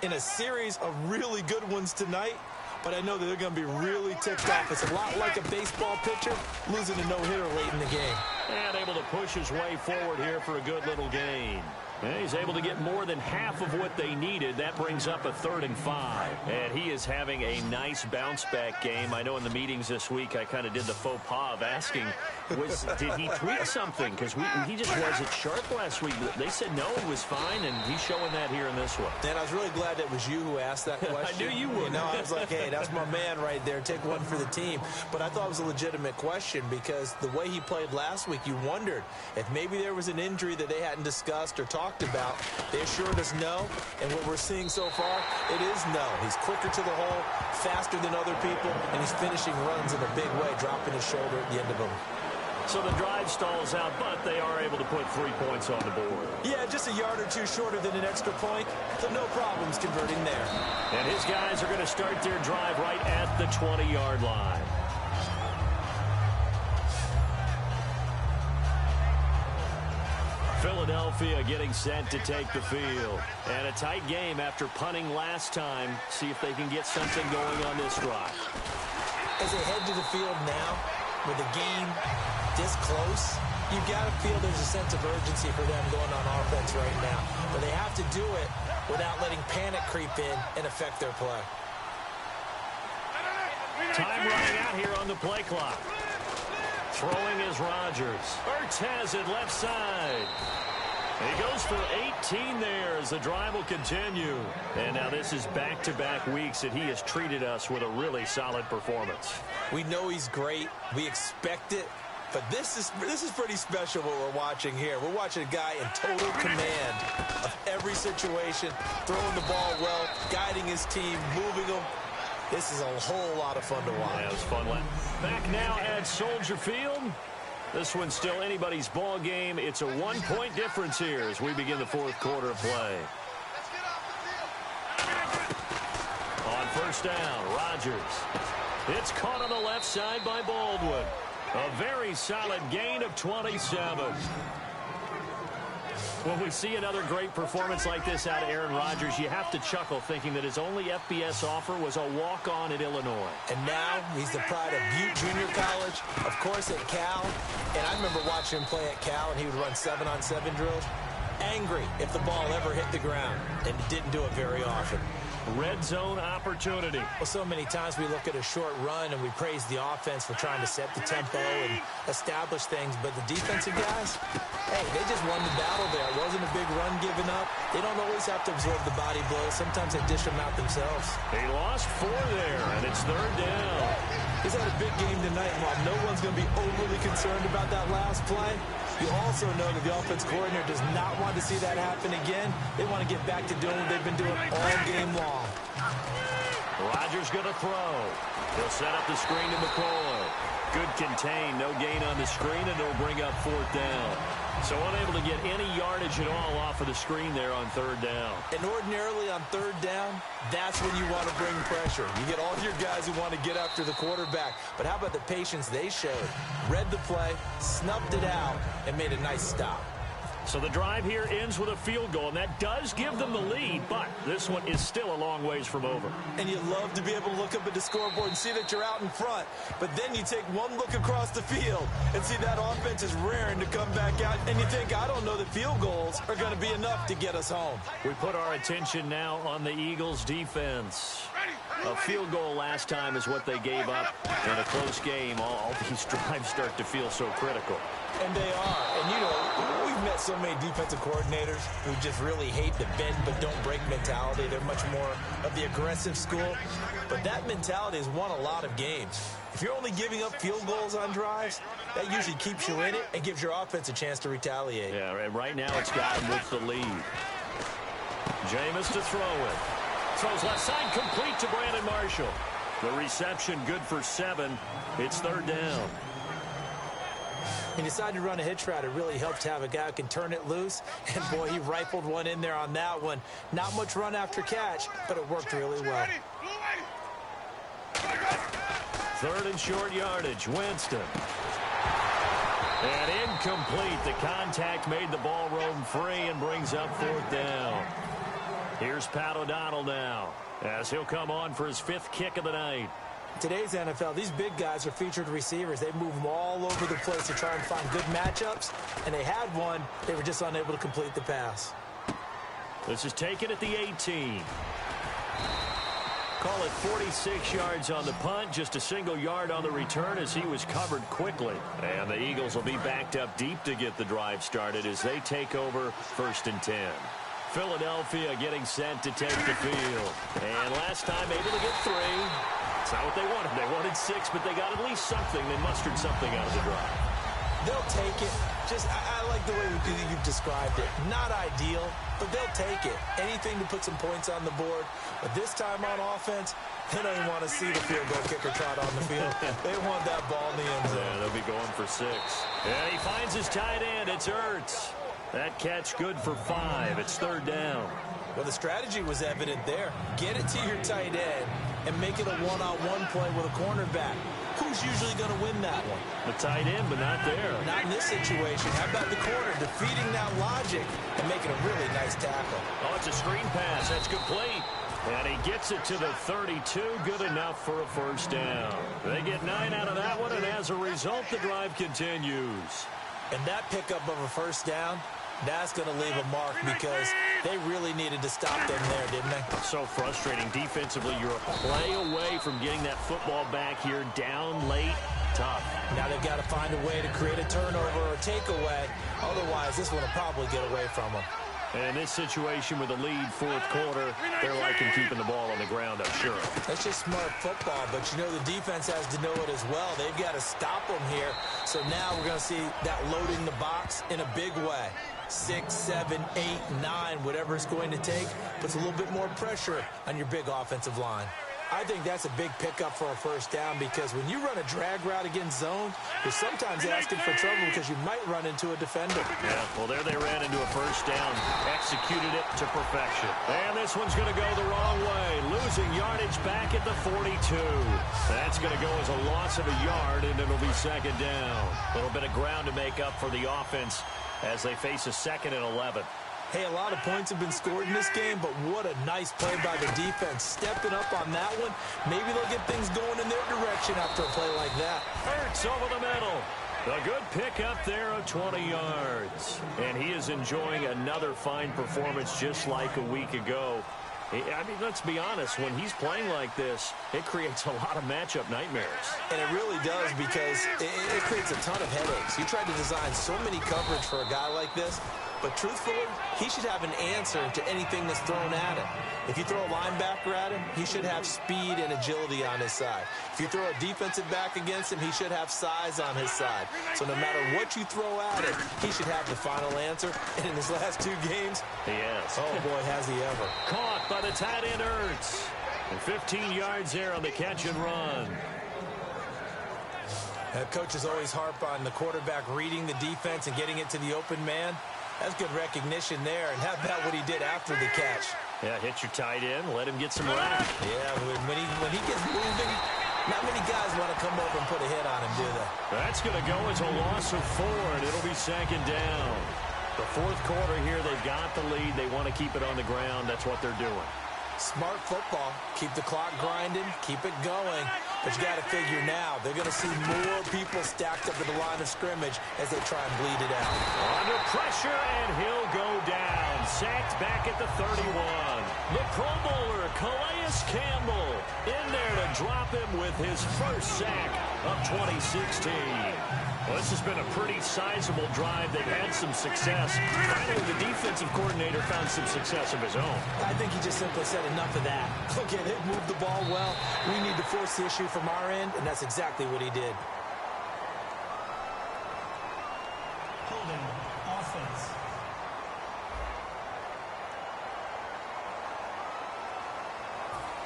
in a series of really good ones tonight. But I know that they're going to be really ticked off. It's a lot like a baseball pitcher losing a no-hitter late in the game. And able to push his way forward here for a good little gain. And he's able to get more than half of what they needed. That brings up a 3rd and 5. And he is having a nice bounce-back game. I know in the meetings this week I kind of did the faux pas of asking, did he tweak something? Because he just wasn't sharp last week. They said no, he was fine, and he's showing that here in this one. And I was really glad it was you who asked that question. I knew you would. You know, I was like, hey, that's my man right there. Take one for the team. But I thought it was a legitimate question because the way he played last week, you wondered if maybe there was an injury that they hadn't discussed or talked about. They assured us no, and what we're seeing so far, it is no. He's quicker to the hole, faster than other people, and he's finishing runs in a big way, dropping his shoulder at the end of them. So the drive stalls out, but they are able to put 3 points on the board. Yeah, just a yard or two shorter than an extra point, so no problems converting there. And his guys are going to start their drive right at the 20-yard line. Philadelphia getting set to take the field. And a tight game after punting last time. See if they can get something going on this drive. As they head to the field now, with the game this close, you've got to feel there's a sense of urgency for them going on offense right now. But they have to do it without letting panic creep in and affect their play. Time running out here on the play clock. Throwing is Rodgers. Ertz has it left side. He goes for 18 there as the drive will continue. And now this is back-to-back weeks that he has treated us with a really solid performance. We know he's great. We expect it. But this is pretty special what we're watching here. We're watching a guy in total command of every situation, throwing the ball well, guiding his team, moving them. This is a whole lot of fun to watch. Yeah, it was fun. Back now at Soldier Field. This one's still anybody's ball game. It's a 1-point difference here as we begin the 4th quarter of play. On first down, Rodgers. It's caught on the left side by Baldwin. A very solid gain of 27. When we see another great performance like this out of Aaron Rodgers, you have to chuckle thinking that his only FBS offer was a walk-on at Illinois. And now he's the pride of Butte Junior College, of course at Cal. And I remember watching him play at Cal, and he would run 7-on-7 drills. Angry if the ball ever hit the ground, and didn't do it very often. Red zone opportunity. Well, so many times we look at a short run and we praise the offense for trying to set the tempo and establish things, but the defensive guys, hey, they just won the battle there. It wasn't a big run given up. They don't always have to absorb the body blows. Sometimes they dish them out themselves. They lost 4 there, and it's 3rd down. He's had a big game tonight, and while no one's going to be overly concerned about that last play, you also know that the offense coordinator does not want to see that happen again. They want to get back to doing what they've been doing all game long. Rodgers going to throw. He'll set up the screen to McCoy. Good contain, no gain on the screen, and it'll bring up 4th down. So unable to get any yardage at all off of the screen there on 3rd down. And ordinarily on 3rd down, that's when you want to bring pressure. You get all of your guys who want to get after the quarterback. But how about the patience they showed? Read the play, snuffed it out, and made a nice stop. So the drive here ends with a field goal, and that does give them the lead, but this one is still a long ways from over. And you love to be able to look up at the scoreboard and see that you're out in front, but then you take one look across the field and see that offense is raring to come back out, and you think, I don't know that field goals are going to be enough to get us home. We put our attention now on the Eagles' defense. A field goal last time is what they gave up in a close game. All these drives start to feel so critical. And they are. And, you know, we've met so many defensive coordinators who just really hate the bend but don't break mentality. They're much more of the aggressive school. But that mentality has won a lot of games. If you're only giving up field goals on drives, that usually keeps you in it and gives your offense a chance to retaliate. Yeah, and right now it's got him with the lead. Jameis to throw it. Throws left side, complete to Brandon Marshall. The reception good for 7. It's 3rd down. He decided to run a hitch route. It really helps to have a guy who can turn it loose. And, boy, he rifled one in there on that one. Not much run after catch, but it worked really well. 3rd and short yardage. Winston. And incomplete. The contact made the ball roam free and brings up 4th down. Here's Pat O'Donnell now as he'll come on for his 5th kick of the night. Today's NFL, these big guys are featured receivers. They move them all over the place to try and find good matchups, and they had one. They were just unable to complete the pass. This is taken at the 18. Call it 46 yards on the punt, just a single yard on the return as he was covered quickly. And the Eagles will be backed up deep to get the drive started as they take over 1st and 10. Philadelphia getting set to take the field. And last time able to get 3. It's not what they wanted. They wanted 6, but they got at least something. They mustered something out of the drive. They'll take it. I like the way you've described it. Not ideal, but they'll take it. Anything to put some points on the board. But this time on offense, they don't even want to see the field goal kicker trot on the field. They want that ball in the end zone. Yeah, they'll be going for 6. And he finds his tight end. It's Ertz. That catch good for 5. It's 3rd down. Well, the strategy was evident there. Get it to your tight end and make it a one-on-one play with a cornerback. Who's usually going to win that one? The tight end, but not there. Not in this situation. How about the corner defeating that logic and making a really nice tackle? Oh, it's a screen pass. That's complete. And he gets it to the 32. Good enough for a 1st down. They get 9 out of that one, and as a result, the drive continues. And that pickup of a 1st down, that's going to leave a mark because they really needed to stop them there, didn't they? So frustrating. Defensively, you're a play away from getting that football back here down late. Tough. Now they've got to find a way to create a turnover or takeaway. Otherwise, this one will probably get away from them. And in this situation with a lead 4th quarter, they're liking keeping the ball on the ground, I'm sure. That's just smart football, but you know the defense has to know it as well. They've got to stop them here. So now we're going to see that loading the box in a big way. 6, 7, 8, 9, whatever it's going to take, puts a little bit more pressure on your big offensive line. I think that's a big pickup for a 1st down because when you run a drag route against zone, you're sometimes asking for trouble because you might run into a defender. Yeah, well, there they ran into a 1st down, executed it to perfection. And this one's going to go the wrong way, losing yardage back at the 42. That's going to go as a loss of a yard, and it'll be 2nd down. A little bit of ground to make up for the offense as they face a 2nd and 11. Hey, a lot of points have been scored in this game, but what a nice play by the defense. Stepping up on that one, maybe they'll get things going in their direction after a play like that. Ertz over the middle. A good pickup there of 20 yards. And he is enjoying another fine performance just like a week ago. I mean, let's be honest, when he's playing like this, it creates a lot of matchup nightmares. And it really does because it creates a ton of headaches. You try to design so many coverage for a guy like this, But truthfully, he should have an answer to anything that's thrown at him. If you throw a linebacker at him, he should have speed and agility on his side. If you throw a defensive back against him, he should have size on his side. So no matter what you throw at him, he should have the final answer. And in his last 2 games, he has. Oh, boy, has he ever. Caught by the tight end, Ertz. And 15 yards there on the catch and run. Coaches always harp on the quarterback reading the defense and getting it to the open man. That's good recognition there. And how about what he did after the catch? Yeah, hit your tight end, let him get some run. Yeah, when he gets moving, not many guys want to come over and put a hit on him, do they? That's going to go as a loss of 4, and it'll be 2nd down. The 4th quarter here, they've got the lead. They want to keep it on the ground. That's what they're doing. Smart football. Keep the clock grinding. Keep it going. But you got to figure now, they're going to see more people stacked up at the line of scrimmage as they try and bleed it out. Under pressure, and he'll go down. Sacked back at the 31. The Pro Bowler, Calais Campbell, in there to drop him with his first sack of 2016. Well, this has been a pretty sizable drive. They've had some success. Finally, the defensive coordinator found some success of his own. I think he just simply said enough of that. Look at it, move the ball well. We need to force the issue from our end, and that's exactly what he did. Holding offense.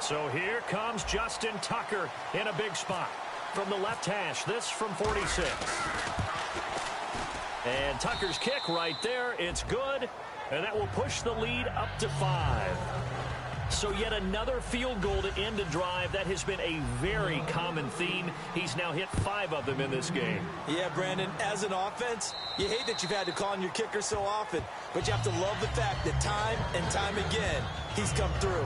So here comes Justin Tucker in a big spot. From the left hash, this from 46. And Tucker's kick right there, it's good, and that will push the lead up to 5. So yet another field goal to end a drive. That has been a very common theme. He's now hit 5 of them in this game. Yeah, Brandon, as an offense, you hate that you've had to call on your kicker so often, but you have to love the fact that time and time again, he's come through.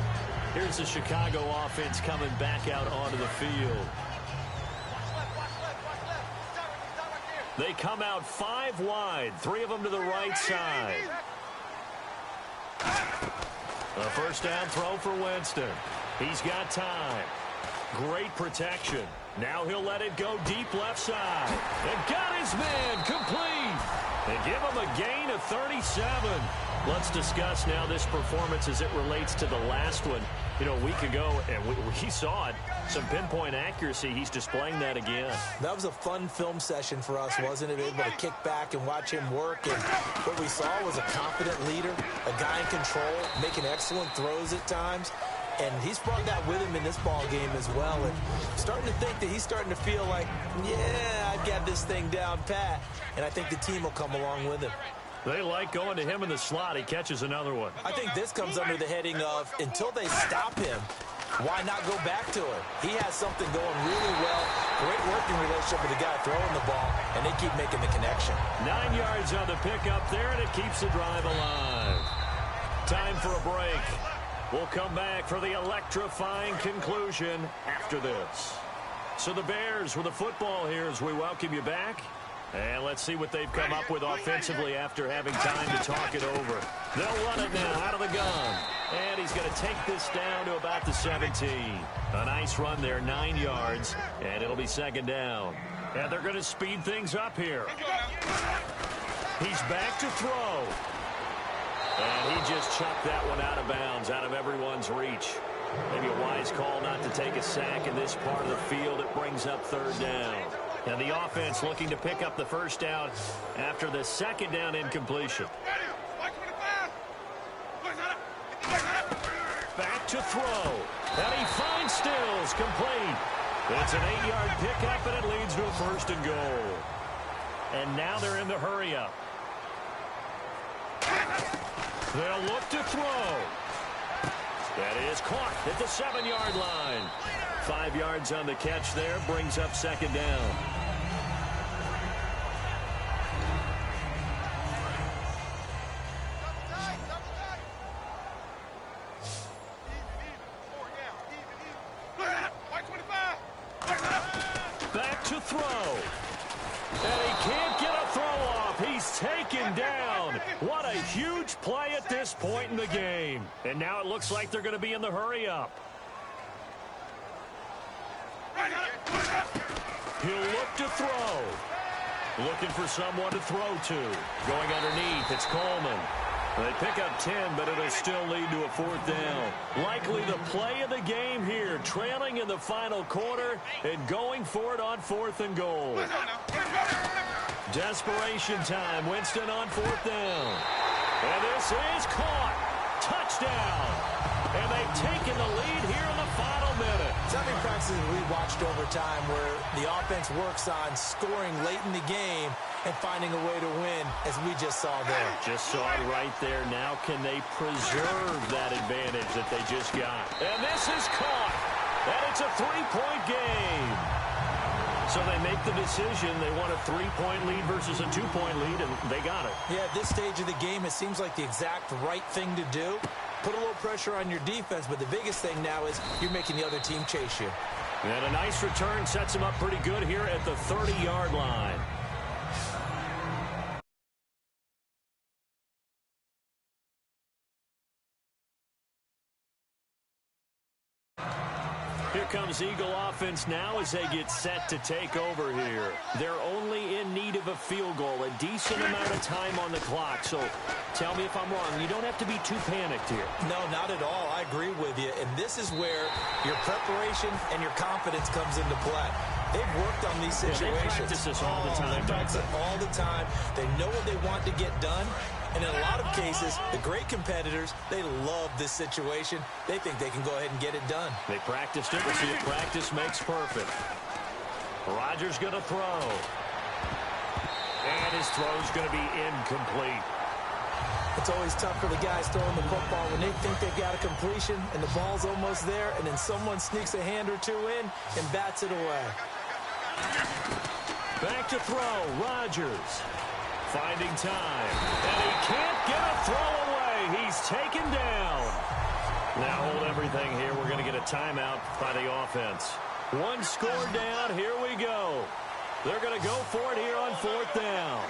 Here's the Chicago offense coming back out onto the field. They come out 5 wide, 3 of them to the right side. A first down throw for Winston. He's got time. Great protection. Now he'll let it go deep left side. And got his man complete. They give him a gain of 37. Let's discuss now this performance as it relates to the last one. You know, a week ago, and we saw it, some pinpoint accuracy. He's displaying that again. That was a fun film session for us, wasn't it? Able to kick back and watch him work. And what we saw was a confident leader, a guy in control, making excellent throws at times. And he's brought that with him in this ball game as well. And starting to think that he's starting to feel like, yeah, I've got this thing down pat. And I think the team will come along with him. They like going to him in the slot. He catches another one. I think this comes under the heading of, until they stop him, why not go back to him? He has something going really well. Great working relationship with the guy throwing the ball, and they keep making the connection. 9 yards on the pickup there, and it keeps the drive alive. Time for a break. We'll come back for the electrifying conclusion after this. So the Bears with the football here as we welcome you back. And let's see what they've come up with offensively after having time to talk it over. They'll run it now out of the gun. And he's going to take this down to about the 17. A nice run there, 9 yards. And it'll be 2nd down. And they're going to speed things up here. He's back to throw. And he just chucked that one out of bounds, out of everyone's reach. Maybe a wise call not to take a sack in this part of the field. It brings up 3rd down. And the offense looking to pick up the first down after the 2nd down incompletion. Back to throw. And he finds Stills complete. It's an 8-yard pickup, and it leads to a 1st and goal. And now they're in the hurry-up. They'll look to throw. That is caught at the 7-yard line. 5 yards on the catch there, brings up 2nd down. Back to throw. And he can't get a throw off. He's taken down. What a huge play at this point in the game. And now it looks like they're going to be in the hurry-up. He'll look to throw. Looking for someone to throw to. Going underneath, it's Coleman. They pick up 10, but it'll still lead to a 4th down. Likely the play of the game here, trailing in the final quarter and going for it on 4th and goal. Desperation time. Winston on 4th down. And this is caught. Touchdown. And they've taken the lead here in the final minute. So many practices we watched over time where the offense works on scoring late in the game and finding a way to win, as we just saw there. Just saw it right there. Now can they preserve that advantage that they just got? And this is caught. And it's a 3-point game. So they make the decision. They want a 3-point lead versus a 2-point lead, and they got it. Yeah, at this stage of the game, it seems like the exact right thing to do. Put a little pressure on your defense, but the biggest thing now is you're making the other team chase you. And a nice return sets them up pretty good here at the 30-yard line. Here comes Eagle offense now as they get set to take over here. They're only in need of a field goal, a decent amount of time on the clock. So tell me if I'm wrong. You don't have to be too panicked here. No, not at all. I agree with you. And this is where your preparation and your confidence comes into play. They've worked on these situations. Yeah, they practice this all the time. They practice it all the time. They know what they want to get done. And in a lot of cases, the great competitors, they love this situation. They think they can go ahead and get it done. They practiced it. We'll see if practice makes perfect. Rodgers going to throw. And his throw's going to be incomplete. It's always tough for the guys throwing the football when they think they've got a completion and the ball's almost there, and then someone sneaks a hand or two in and bats it away. Back to throw. Rodgers. Finding time. And he can't get a throw away. He's taken down. Now hold everything here. We're going to get a timeout by the offense. One score down. Here we go. They're going to go for it here on 4th down.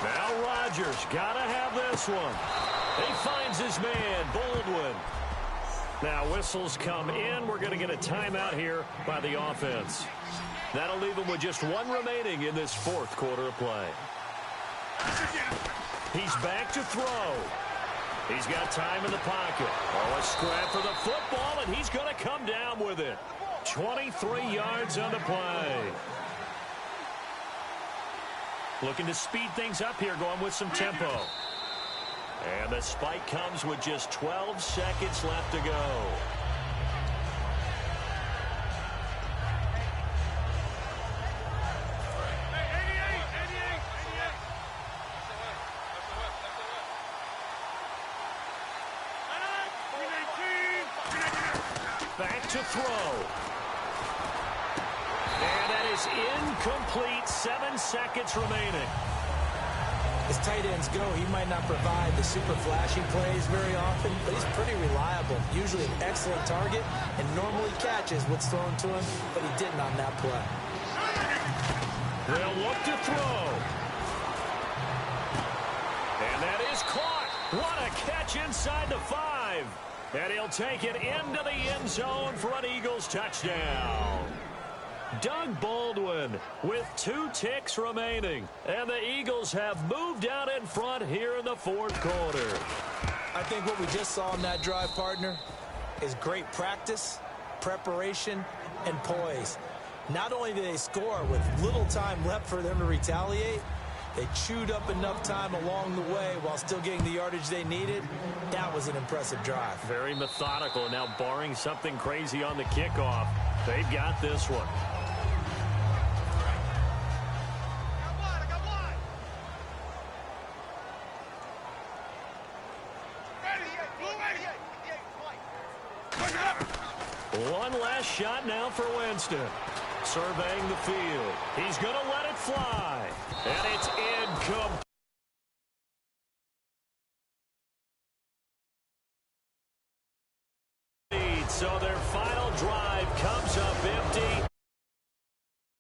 Now Rodgers got to have this one. He finds his man, Baldwin. Now whistles come in. We're going to get a timeout here by the offense. That'll leave him with just one remaining in this 4th quarter of play. He's back to throw. He's got time in the pocket. Oh, a scrap for the football, and he's going to come down with it. 23 yards on the play. Looking to speed things up here, going with some tempo. And the spike comes with just 12 seconds left to go. Back to throw. And that is incomplete. 7 seconds remaining. As tight ends go, he might not provide the super flashy plays very often, but he's pretty reliable. Usually an excellent target and normally catches what's thrown to him, but he didn't on that play. They'll look to throw. And that is caught. What a catch inside the 5. And he'll take it into the end zone for an Eagles touchdown. Doug Baldwin with 2 ticks remaining. And the Eagles have moved out in front here in the 4th quarter. I think what we just saw in that drive, partner, is great practice, preparation, and poise. Not only did they score with little time left for them to retaliate, they chewed up enough time along the way while still getting the yardage they needed. That was an impressive drive. Very methodical. Now, barring something crazy on the kickoff, they've got this one. One last shot now for Winston. Surveying the field. He's going to let it fly. And it's incomplete. So they're